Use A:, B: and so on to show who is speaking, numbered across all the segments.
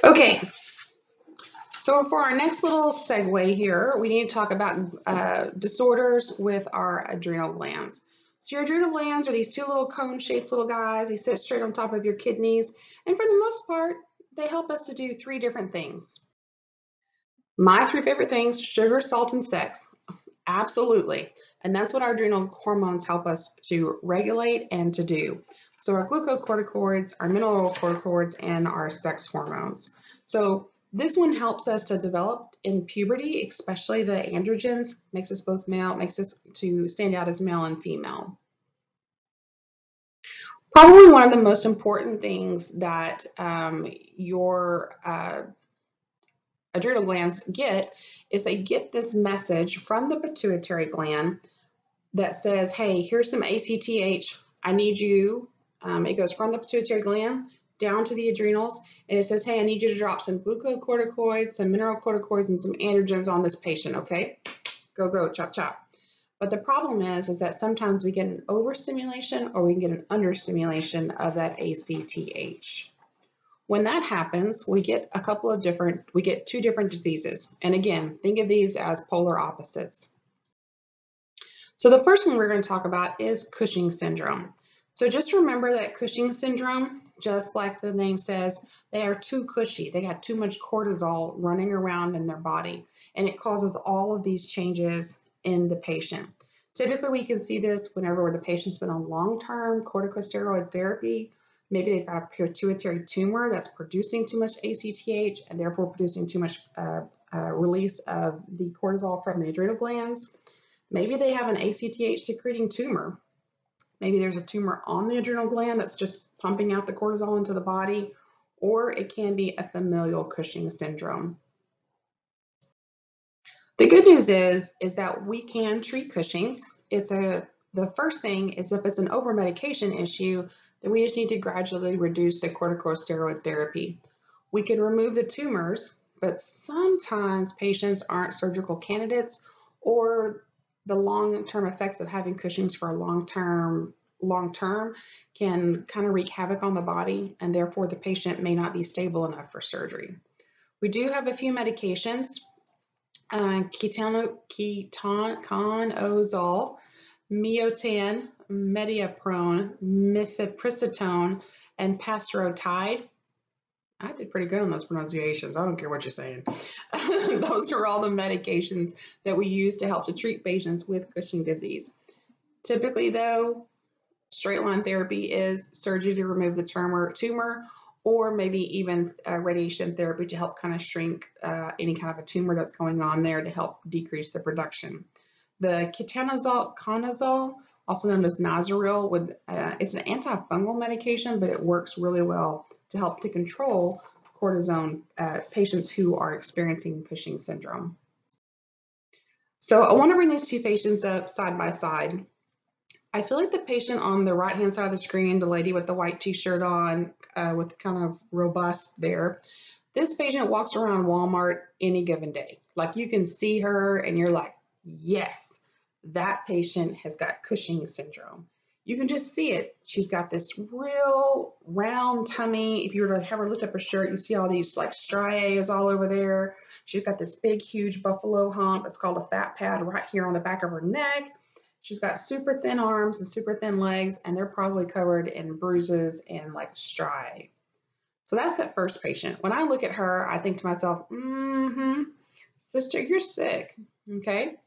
A: Okay, so for our next little segue here, we need to talk about disorders with our adrenal glands. So your adrenal glands are these two little cone-shaped little guys. They sit straight on top of your kidneys, and for the most part, they help us to do three different things. My three favorite things: sugar, salt, and sex. Absolutely. And that's what our adrenal hormones help us to regulate and to do. So our glucocorticoids, our mineralocorticoids, and our sex hormones. So this one helps us to develop in puberty, especially the androgens, makes us both male, makes us to stand out as male and female. Probably one of the most important things that your adrenal glands get is they get this message from the pituitary gland that says, hey, here's some ACTH, I need you. It goes from the pituitary gland down to the adrenals, and it says, hey, I need you to drop some glucocorticoids, some mineralocorticoids, and some androgens on this patient, okay? Go, go, chop, chop. But the problem is that sometimes we get an overstimulation or we can get an understimulation of that ACTH. When that happens, we get two different diseases. And again, think of these as polar opposites. So the first one we're going to talk about is Cushing syndrome. So just remember that Cushing syndrome, just like the name says, they are too cushy. They got too much cortisol running around in their body, and it causes all of these changes in the patient. Typically, we can see this whenever the patient's been on long-term corticosteroid therapy. Maybe they've got a pituitary tumor that's producing too much ACTH and therefore producing too much release of the cortisol from the adrenal glands. Maybe they have an ACTH secreting tumor. Maybe there's a tumor on the adrenal gland that's just pumping out the cortisol into the body, or it can be a familial Cushing syndrome. The good news is that we can treat Cushing's. The first thing is if it's an over-medication issue, then we just need to gradually reduce the corticosteroid therapy. We can remove the tumors, but sometimes patients aren't surgical candidates, or the long-term effects of having Cushing's for a long-term can kind of wreak havoc on the body, and therefore the patient may not be stable enough for surgery. We do have a few medications, ketonozole, Miotan, Mediaprone, Mifepristone, and Pastorotide. I did pretty good on those pronunciations. I don't care what you're saying. Those are all the medications that we use to help to treat patients with Cushing disease. Typically, though, straight line therapy is surgery to remove the tumor, or maybe even radiation therapy to help kind of shrink any kind of a tumor that's going on there to help decrease the production. The ketanozole, also known as Nazaril, it's an antifungal medication, but it works really well to help to control cortisone patients who are experiencing Cushing syndrome. So I want to bring these two patients up side by side. I feel like the patient on the right-hand side of the screen, the lady with the white t-shirt on with kind of robust there, this patient walks around Walmart any given day. Like, you can see her and you're like, yes, that patient has got Cushing syndrome. You can just see it. She's got this real round tummy. If you were to have her lift up her shirt, you see all these like striae all over there. She's got this big, huge buffalo hump. It's called a fat pad right here on the back of her neck. She's got super thin arms and super thin legs, and they're probably covered in bruises and like striae. So that's that first patient. When I look at her, I think to myself, sister, you're sick, okay?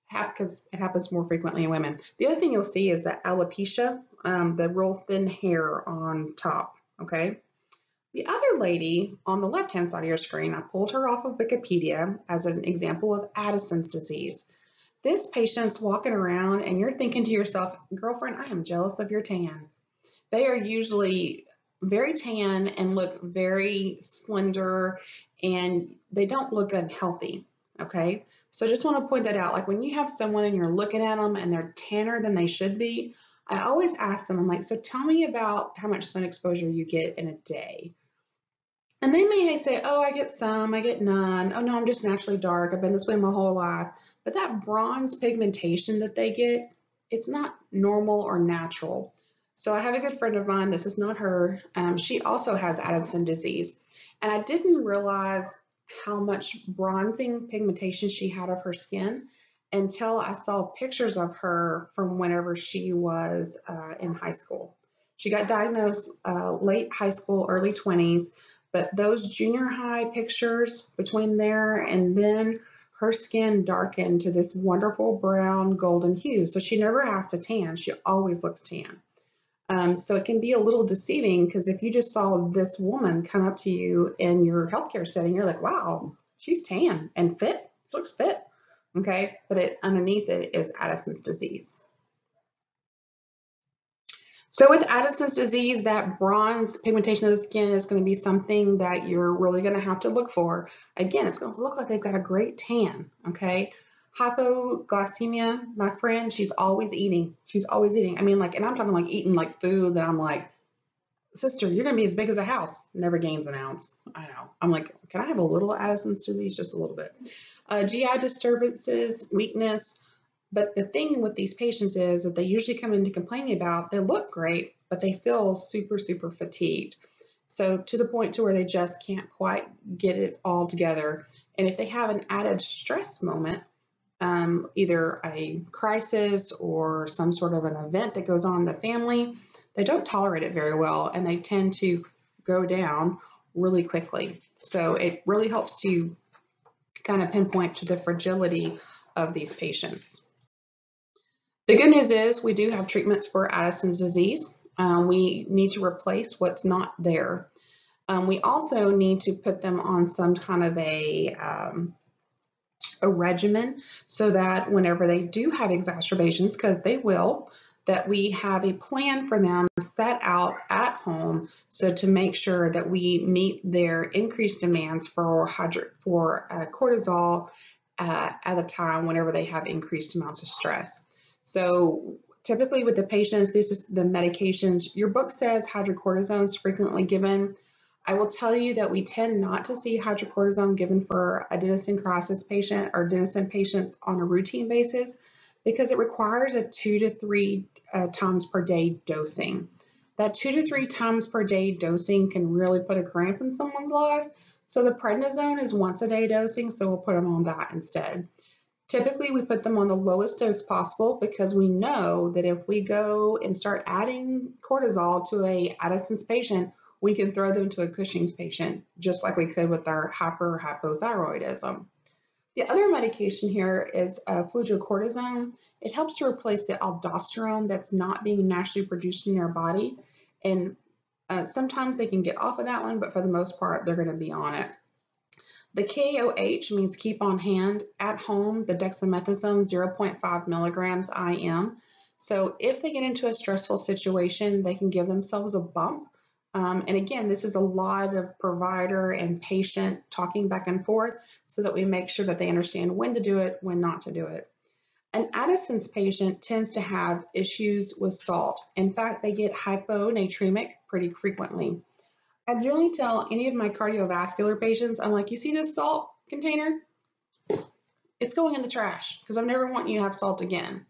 A: Because it happens more frequently in women. The other thing you'll see is the alopecia, the real thin hair on top, okay? The other lady on the left-hand side of your screen, I pulled her off of Wikipedia as an example of Addison's disease. This patient's walking around and you're thinking to yourself, girlfriend, I am jealous of your tan. They are usually very tan and look very slender, and they don't look unhealthy, okay? So I just want to point that out. Like, when you have someone and you're looking at them and they're tanner than they should be, I always ask them, I'm like, so tell me about how much sun exposure you get in a day. And they may say, oh, I get some, I get none. Oh no, I'm just naturally dark. I've been this way my whole life. But that bronze pigmentation that they get, it's not normal or natural. So I have a good friend of mine, this is not her, she also has Addison disease. And I didn't realize how much bronzing pigmentation she had of her skin until I saw pictures of her from whenever she was in high school. She got diagnosed late high school, early 20s, but those junior high pictures between there and then, her skin darkened to this wonderful brown golden hue. So she never has to tan. She always looks tan. So it can be a little deceiving because if you just saw this woman come up to you in your healthcare setting, you're like, wow, she's tan and fit. She looks fit. Okay, but underneath it is Addison's disease. So with Addison's disease, that bronze pigmentation of the skin is going to be something that you're really going to have to look for. Again, it's going to look like they've got a great tan, okay? Hypoglycemia, my friend, she's always eating. She's always eating. I mean, like, and I'm talking like eating like food that I'm like, sister, you're going to be as big as a house. Never gains an ounce. I know. I'm like, can I have a little Addison's disease? Just a little bit. GI disturbances, weakness. But the thing with these patients is that they usually come in to complain about, they look great, but they feel super, super fatigued. So to the point to where they just can't quite get it all together. And if they have an added stress moment, either a crisis or some sort of an event that goes on in the family, they don't tolerate it very well and they tend to go down really quickly. So it really helps to kind of pinpoint to the fragility of these patients. The good news is we do have treatments for Addison's disease. We need to replace what's not there. We also need to put them on some kind of a regimen so that whenever they do have exacerbations, because they will, that we have a plan for them set out at home so to make sure that we meet their increased demands for cortisol at a time whenever they have increased amounts of stress. So typically with the patients, this is the medications. Your book says hydrocortisone is frequently given. I will tell you that we tend not to see hydrocortisone given for adenosine crisis patient or adenosine patients on a routine basis because it requires a 2 to 3 times per day dosing. That 2 to 3 times per day dosing can really put a cramp in someone's life. So the prednisone is once a day dosing, so we'll put them on that instead. Typically, we put them on the lowest dose possible because we know that if we go and start adding cortisol to a Addison's patient, we can throw them to a Cushing's patient, just like we could with our hypothyroidism. The other medication here is fludrocortisone. It helps to replace the aldosterone that's not being naturally produced in their body. And sometimes they can get off of that one, but for the most part, they're going to be on it. The KOH means keep on hand. At home, the dexamethasone 0.5 milligrams IM. So if they get into a stressful situation, they can give themselves a bump. And again, this is a lot of provider and patient talking back and forth so that we make sure that they understand when to do it, when not to do it. An Addison's patient tends to have issues with salt. In fact, they get hyponatremic pretty frequently. I generally tell any of my cardiovascular patients, I'm like, you see this salt container? It's going in the trash because I never want you to have salt again.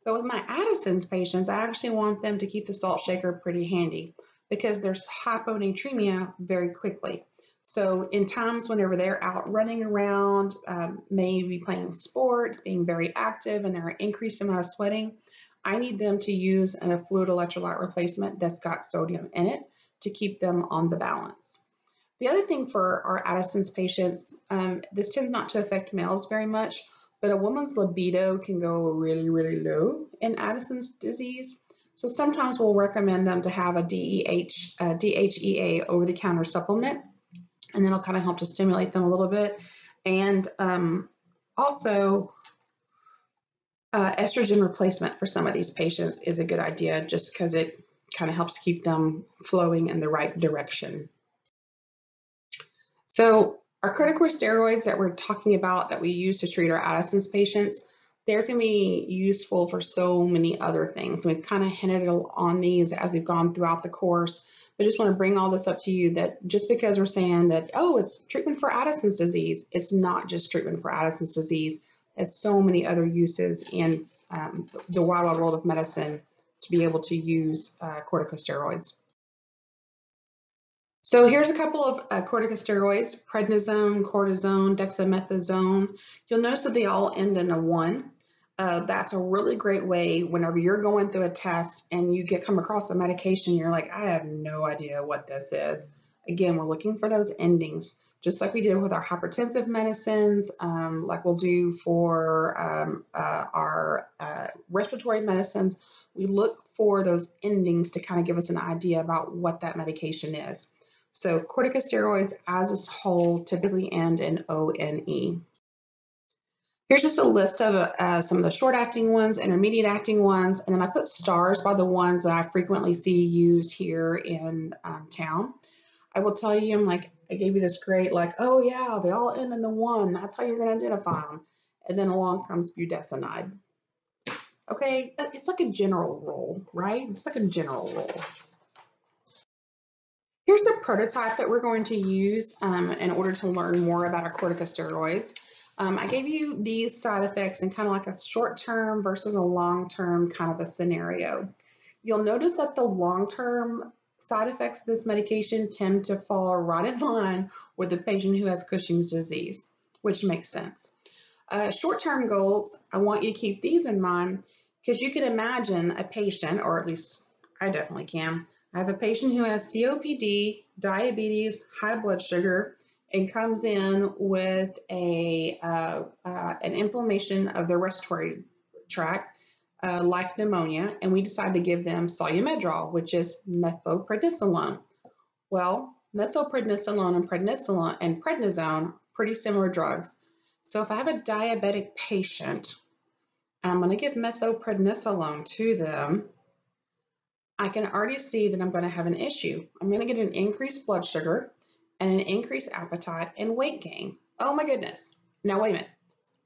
A: But with my Addison's patients, I actually want them to keep the salt shaker pretty handy because there's hyponatremia very quickly. So in times whenever they're out running around, maybe playing sports, being very active, and there are increased amount of sweating, I need them to use a fluid electrolyte replacement that's got sodium in it to keep them on the balance. The other thing for our Addison's patients, this tends not to affect males very much, but a woman's libido can go really, really low in Addison's disease. So sometimes we'll recommend them to have a DHEA over-the-counter supplement, and that'll kind of help to stimulate them a little bit. And also, estrogen replacement for some of these patients is a good idea just because it kind of helps keep them flowing in the right direction. So our corticosteroids that we're talking about that we use to treat our Addison's patients, they can be useful for so many other things. We've kind of hinted on these as we've gone throughout the course, but I just want to bring all this up to you that just because we're saying that, oh, it's treatment for Addison's disease, it's not just treatment for Addison's disease. There's so many other uses in the wide world of medicine to be able to use corticosteroids. So here's a couple of corticosteroids: prednisone, cortisone, dexamethasone. You'll notice that they all end in a 1. That's a really great way whenever you're going through a test and you come across a medication, you're like, I have no idea what this is. Again, we're looking for those endings, just like we did with our hypertensive medicines, like we'll do for our respiratory medicines. We look for those endings to kind of give us an idea about what that medication is. So corticosteroids as a whole typically end in ONE. Here's just a list of some of the short-acting ones, intermediate-acting ones, and then I put stars by the ones that I frequently see used here in town. I will tell you, I gave you this great, oh yeah, they all end in the 1. That's how you're going to identify them. And then along comes budesonide. Okay, it's like a general rule, right? It's like a general rule. Here's the prototype that we're going to use in order to learn more about our corticosteroids. I gave you these side effects in kind of like a short-term versus a long-term kind of a scenario. You'll notice that the long-term side effects of this medication tend to fall right in line with the patient who has Cushing's disease, which makes sense. Short-term goals, I want you to keep these in mind because you can imagine a patient, or at least I definitely can. I have a patient who has COPD, diabetes, high blood sugar, and comes in with an inflammation of their respiratory tract, like pneumonia, and we decide to give them solumedrol, which is methylprednisolone. Well, methylprednisolone and prednisone, pretty similar drugs. So if I have a diabetic patient, and I'm going to give methylprednisolone to them, I can already see that I'm going to have an issue. I'm going to get an increased blood sugar and an increased appetite and weight gain. Oh my goodness. Now wait a minute.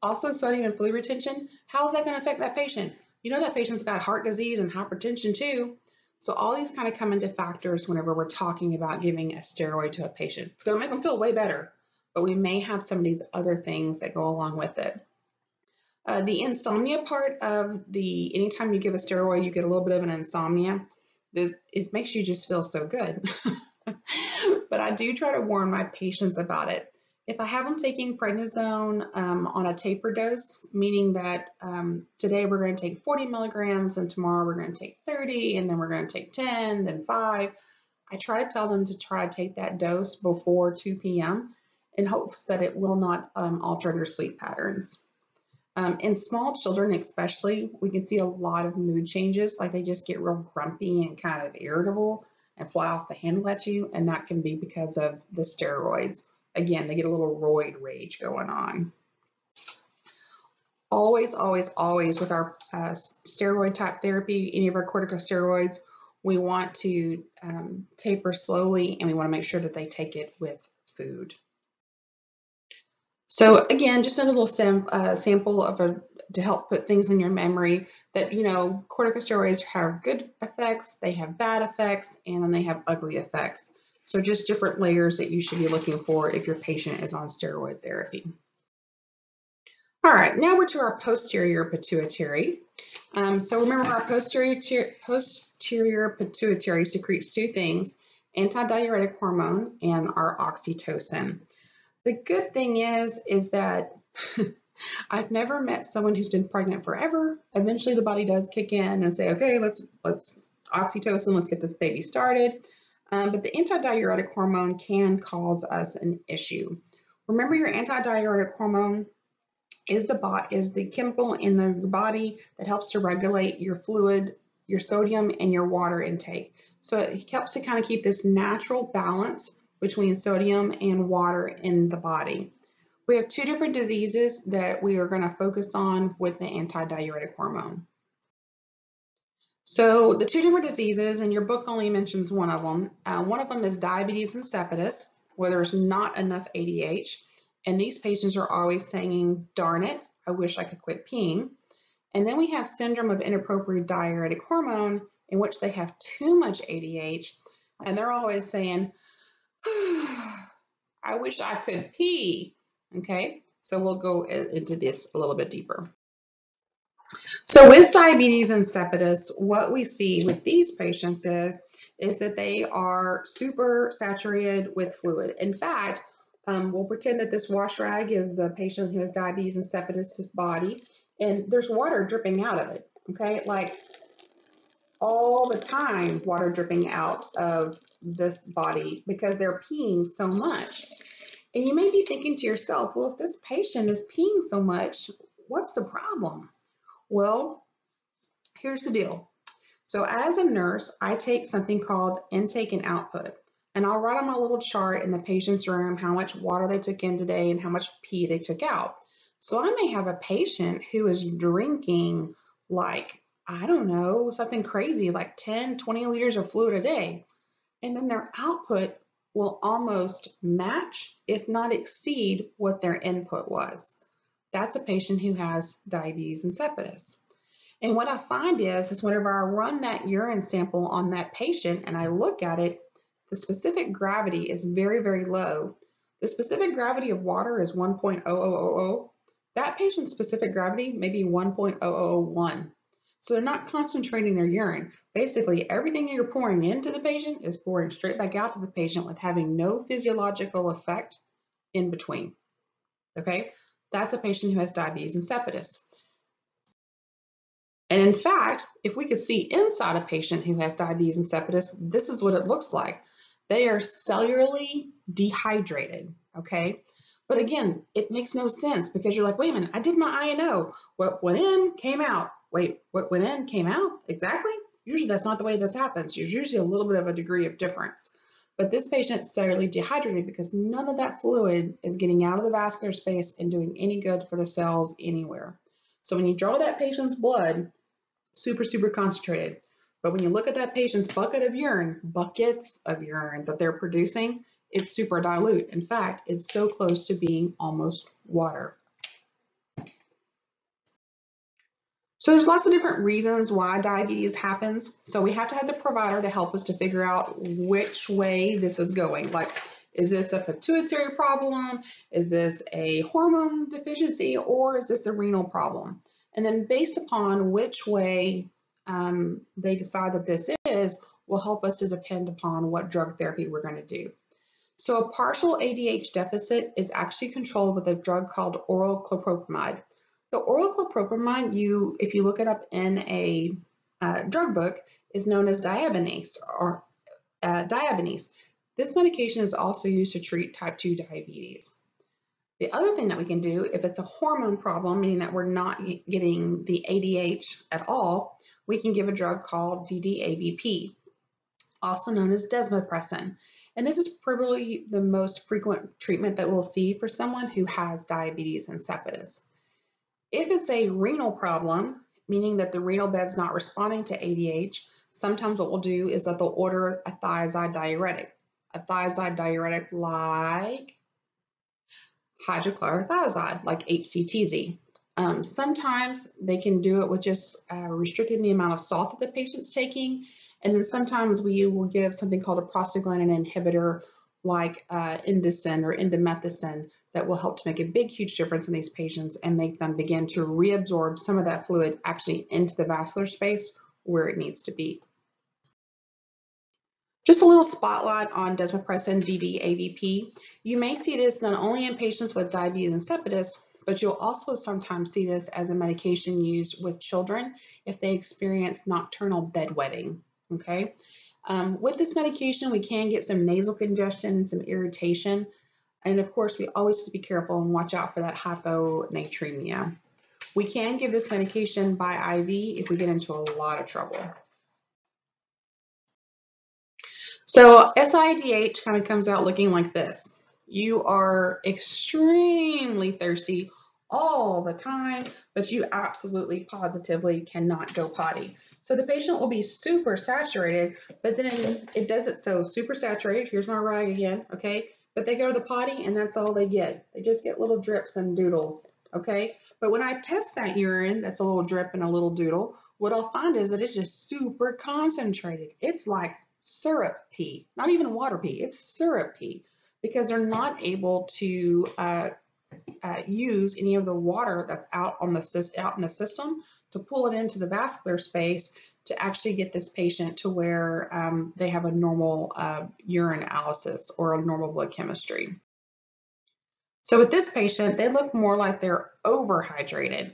A: Also sodium and fluid retention, how is that going to affect that patient? You know that patient's got heart disease and hypertension too. So all these kind of come into factors whenever we're talking about giving a steroid to a patient. It's going to make them feel way better, but we may have some of these other things that go along with it. The insomnia part of anytime you give a steroid, you get a little bit of an insomnia. It makes you just feel so good. But I do try to warn my patients about it. If I have them taking prednisone on a taper dose, meaning that today we're going to take 40 milligrams and tomorrow we're going to take 30 and then we're going to take 10, then 5, I try to tell them to try to take that dose before 2 p.m. in hopes that it will not alter their sleep patterns. In small children especially, we can see a lot of mood changes, like they just get real grumpy and kind of irritable and fly off the handle at you, and that can be because of the steroids. Again, they get a little roid rage going on. Always, always, always with our steroid type therapy, any of our corticosteroids, we want to taper slowly, and we want to make sure that they take it with food. So again, just a little sample to help put things in your memory that, corticosteroids have good effects, they have bad effects, and then they have ugly effects. So just different layers that you should be looking for if your patient is on steroid therapy. All right, now we're to our posterior pituitary. So remember, our posterior pituitary secretes 2 things: antidiuretic hormone and our oxytocin. The good thing is that I've never met someone who's been pregnant forever. Eventually the body does kick in and say, okay, let's oxytocin, let's get this baby started. But the antidiuretic hormone can cause us an issue. Remember, your antidiuretic hormone is the chemical in the body that helps to regulate your fluid, your sodium, and your water intake. So it helps to kind of keep this natural balance between sodium and water in the body. We have 2 different diseases that we are going to focus on with the antidiuretic hormone. So the 2 different diseases, and your book only mentions one of them. One of them is diabetes insipidus, where there's not enough ADH, and these patients are always saying, darn it, I wish I could quit peeing. And then we have syndrome of inappropriate diuretic hormone, in which they have too much ADH, and they're always saying, I wish I could pee. Okay, so we'll go into this a little bit deeper. So with diabetes insipidus, what we see with these patients is is that they are super saturated with fluid. In fact, we'll pretend that this wash rag is the patient who has diabetes insipidus' body, and there's water dripping out of it, okay? Like all the time, water dripping out of this body because they're peeing so much. And you may be thinking to yourself, well, if this patient is peeing so much, what's the problem? Well, here's the deal. So as a nurse, I take something called intake and output, and I'll write on my little chart in the patient's room how much water they took in today and how much pee they took out. So I may have a patient who is drinking like, I don't know, something crazy like 10, 20 liters of fluid a day. And then their output will almost match, if not exceed, what their input was. That's a patient who has diabetes insipidus. And what I find is whenever I run that urine sample on that patient and I look at it, the specific gravity is very, very low. The specific gravity of water is 1.0000. That patient's specific gravity may be 1.001. So they're not concentrating their urine. Basically, everything you're pouring into the patient is pouring straight back out to the patient with having no physiological effect in between. Okay? That's a patient who has diabetes insipidus. And in fact, if we could see inside a patient who has diabetes insipidus, this is what it looks like. They are cellularly dehydrated, okay? But again, it makes no sense because you're like, wait a minute, I did my INO. What went in came out. Wait, what went in came out? Exactly? Usually that's not the way this happens. There's usually a little bit of a degree of difference. But this patient is cellularly dehydrated because none of that fluid is getting out of the vascular space and doing any good for the cells anywhere. So when you draw that patient's blood, super, super concentrated. But when you look at that patient's buckets of urine that they're producing, it's super dilute. In fact, it's so close to being almost water. So there's lots of different reasons why diabetes happens. So we have to have the provider to help us to figure out which way this is going. Like, is this a pituitary problem? Is this a hormone deficiency? Or is this a renal problem? And then based upon which way they decide that this is, will help us to depend upon what drug therapy we're going to do. So a partial ADH deficit is actually controlled with a drug called oral clopropamide. The oral clopropamide, if you look it up in a drug book, is known as Diabinase or Diabinase. This medication is also used to treat type 2 diabetes. The other thing that we can do, if it's a hormone problem, meaning that we're not getting the ADH at all, we can give a drug called DDAVP, also known as desmopressin. And this is probably the most frequent treatment that we'll see for someone who has diabetes insipidus. If it's a renal problem, meaning that the renal bed's not responding to ADH, sometimes what we'll do is that they'll order a thiazide diuretic. A thiazide diuretic like hydrochlorothiazide, like HCTZ. Sometimes they can do it with just restricting the amount of salt that the patient's taking, and then sometimes we will give something called a prostaglandin inhibitor like Indocin or indomethacin that will help to make a big, huge difference in these patients and make them begin to reabsorb some of that fluid actually into the vascular space where it needs to be. Just a little spotlight on desmopressin DDAVP. You may see this not only in patients with diabetes insipidus, but you'll also sometimes see this as a medication used with children if they experience nocturnal bedwetting, okay? With this medication, we can get some nasal congestion and some irritation. And of course, we always have to be careful and watch out for that hyponatremia. We can give this medication by IV if we get into a lot of trouble. So SIADH kind of comes out looking like this. You are extremely thirsty all the time, but you absolutely positively cannot go potty. So the patient will be super saturated, but then it does it so super saturated. Here's my rag again, okay? But they go to the potty and that's all they get. They just get little drips and doodles, okay? But when I test that urine, that's a little drip and a little doodle, what I'll find is that it's just super concentrated. It's like syrup pee, not even water pee, it's syrup pee, because they're not able to use any of the water that's out in the system to pull it into the vascular space to actually get this patient to where they have a normal urine analysis or a normal blood chemistry. So with this patient, they look more like they're overhydrated.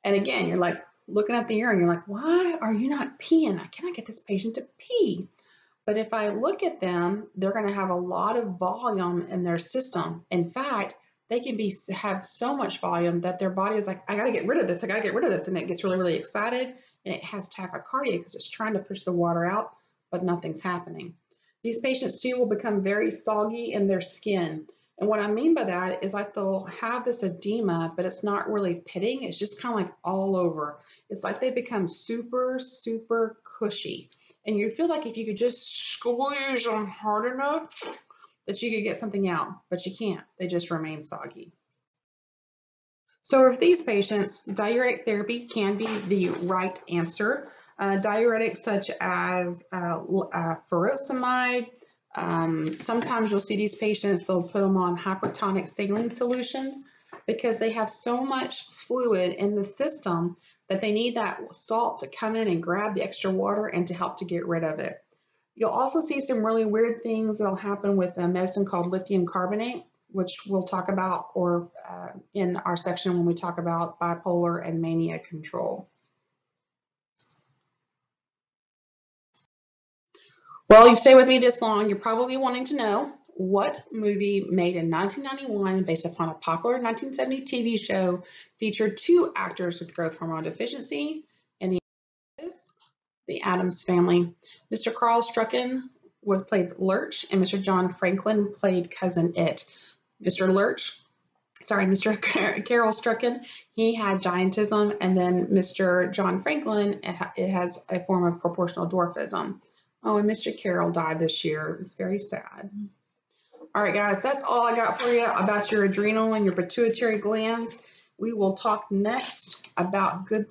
A: And again, you're like looking at the urine, you're like, why are you not peeing? I cannot get this patient to pee. But if I look at them, they're going to have a lot of volume in their system. In fact, they can have so much volume that their body is like, I got to get rid of this. I got to get rid of this. And it gets really, really excited. And it has tachycardia because it's trying to push the water out, but nothing's happening. These patients too will become very soggy in their skin. And what I mean by that is like they'll have this edema, but it's not really pitting. It's just kind of like all over. It's like they become super, super cushy. And you feel like if you could just squeeze them hard enough that you could get something out, but you can't. They just remain soggy. So with these patients, diuretic therapy can be the right answer. Diuretics such as furosemide. Sometimes you'll see these patients, they'll put them on hypertonic saline solutions because they have so much fluid in the system that they need that salt to come in and grab the extra water and to help to get rid of it. You'll also see some really weird things that'll happen with a medicine called lithium carbonate, which we'll talk about in our section when we talk about bipolar and mania control. Well, you've stayed with me this long, you're probably wanting to know what movie made in 1991 based upon a popular 1970 TV show featured two actors with growth hormone deficiency and the Addams Family. Mr. Carl Struycken played Lurch and Mr. John Franklin played Cousin It. Mr. Carol Struycken, he had giantism, and then Mr. John Franklin, it has a form of proportional dwarfism. Oh, and Mr. Carroll died this year. It was very sad. All right, guys, that's all I got for you about your adrenal and your pituitary glands. We will talk next about good